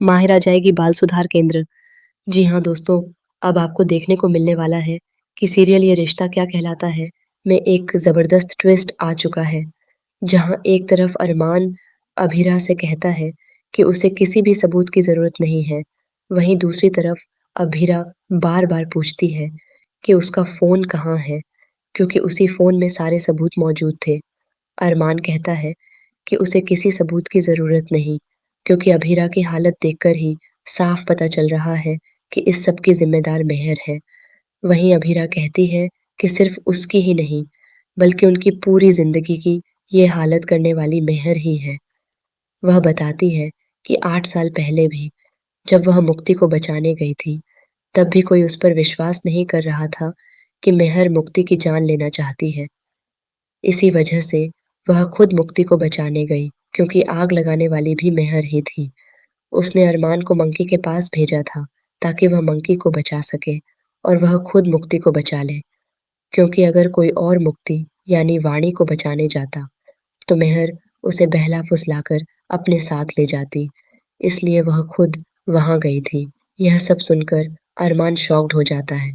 माहिरा जाएगी बाल सुधार केंद्र। जी हाँ दोस्तों, अब आपको देखने को मिलने वाला है कि सीरियल ये रिश्ता क्या कहलाता है में एक ज़बरदस्त ट्विस्ट आ चुका है। जहाँ एक तरफ अरमान अभीरा से कहता है कि उसे किसी भी सबूत की ज़रूरत नहीं है, वहीं दूसरी तरफ अभीरा बार-बार पूछती है कि उसका फ़ोन कहाँ है, क्योंकि उसी फ़ोन में सारे सबूत मौजूद थे। अरमान कहता है कि उसे किसी सबूत की ज़रूरत नहीं, क्योंकि अभीरा की हालत देखकर ही साफ पता चल रहा है कि इस सब की ज़िम्मेदार मेहर है। वहीं अभीरा कहती है कि सिर्फ उसकी ही नहीं, बल्कि उनकी पूरी ज़िंदगी की ये हालत करने वाली मेहर ही है। वह बताती है कि 8 साल पहले भी जब वह मुक्ति को बचाने गई थी, तब भी कोई उस पर विश्वास नहीं कर रहा था कि मेहर मुक्ति की जान लेना चाहती है। इसी वजह से वह खुद मुक्ति को बचाने गई, क्योंकि आग लगाने वाली भी मेहर ही थी। उसने अरमान को मंकी के पास भेजा था ताकि वह मंकी को बचा सके और वह खुद मुक्ति को बचा ले, क्योंकि अगर कोई और मुक्ति यानी वाणी को बचाने जाता तो मेहर उसे बहला-फुसलाकर अपने साथ ले जाती, इसलिए वह खुद वहाँ गई थी। यह सब सुनकर अरमान शॉक्ड हो जाता है।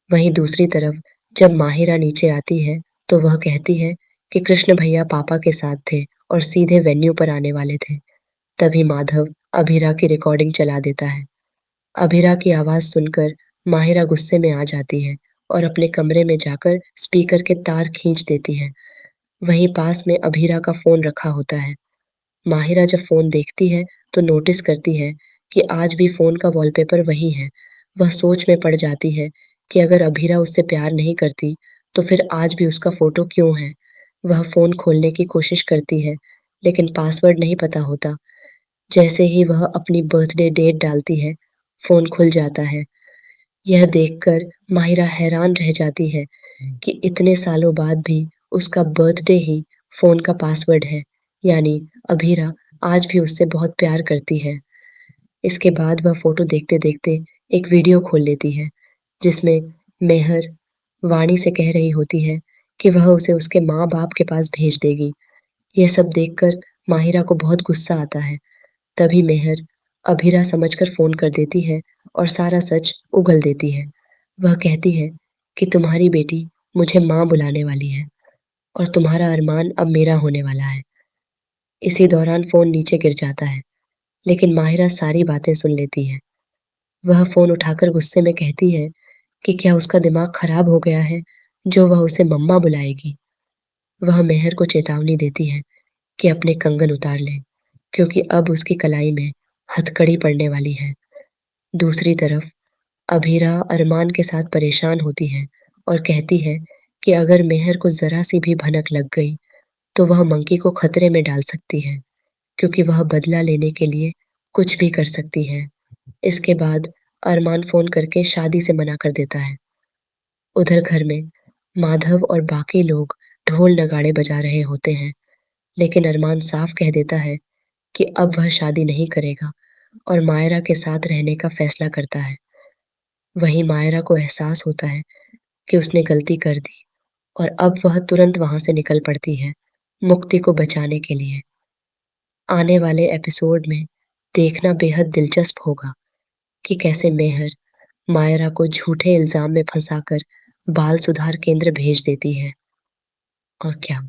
वहीं दूसरी तरफ जब माहिरा नीचे आती है, तो वह कहती है कि कृष्ण भैया पापा के साथ थे और सीधे वेन्यू पर आने वाले थे। तभी माधव अभीरा की रिकॉर्डिंग चला देता है। अभीरा की आवाज़ सुनकर माहिरा गुस्से में आ जाती है और अपने कमरे में जाकर स्पीकर के तार खींच देती है। वहीं पास में अभीरा का फ़ोन रखा होता है। माहिरा जब फ़ोन देखती है तो नोटिस करती है कि आज भी फ़ोन का वॉलपेपर वही है। वह सोच में पड़ जाती है कि अगर अभीरा उससे प्यार नहीं करती तो फिर आज भी उसका फ़ोटो क्यों है? वह फ़ोन खोलने की कोशिश करती है, लेकिन पासवर्ड नहीं पता होता। जैसे ही वह अपनी बर्थडे डेट डालती है, फ़ोन खुल जाता है। यह देखकर माहिरा हैरान रह जाती है कि इतने सालों बाद भी उसका बर्थडे ही फ़ोन का पासवर्ड है, यानी अभीरा आज भी उससे बहुत प्यार करती है। इसके बाद वह फ़ोटो देखते-देखते एक वीडियो खोल लेती है, जिसमें मेहर वाणी से कह रही होती है कि वह उसे उसके माँ-बाप के पास भेज देगी। यह सब देखकर माहिरा को बहुत गुस्सा आता है। तभी मेहर अभीरा समझकर फ़ोन कर देती है और सारा सच उगल देती है। वह कहती है कि तुम्हारी बेटी मुझे माँ बुलाने वाली है और तुम्हारा अरमान अब मेरा होने वाला है। इसी दौरान फ़ोन नीचे गिर जाता है, लेकिन माहिरा सारी बातें सुन लेती है। वह फ़ोन उठाकर गुस्से में कहती है कि क्या उसका दिमाग खराब हो गया है, जो वह उसे मम्मा बुलाएगी। वह मेहर को चेतावनी देती है कि अपने कंगन उतार ले, क्योंकि अब उसकी कलाई में हथकड़ी पड़ने वाली है। दूसरी तरफ अभीरा अरमान के साथ परेशान होती है और कहती है कि अगर मेहर को ज़रा-सी भी भनक लग गई, तो वह मंकी को खतरे में डाल सकती है, क्योंकि वह बदला लेने के लिए कुछ भी कर सकती है। इसके बाद अरमान फ़ोन करके शादी से मना कर देता है। उधर घर में माधव और बाकी लोग ढोल-नगाड़े बजा रहे होते हैं, लेकिन अरमान साफ कह देता है कि अब वह शादी नहीं करेगा और मायरा के साथ रहने का फैसला करता है। वहीं मायरा को एहसास होता है कि उसने गलती कर दी और अब वह तुरंत वहाँ से निकल पड़ती है, मुक्ति को बचाने के लिए। आने वाले एपिसोड में देखना बेहद दिलचस्प होगा कि कैसे मेहर मायरा को झूठे इल्ज़ाम में फँसाकर बाल सुधार केंद्र भेज देती है। और क्या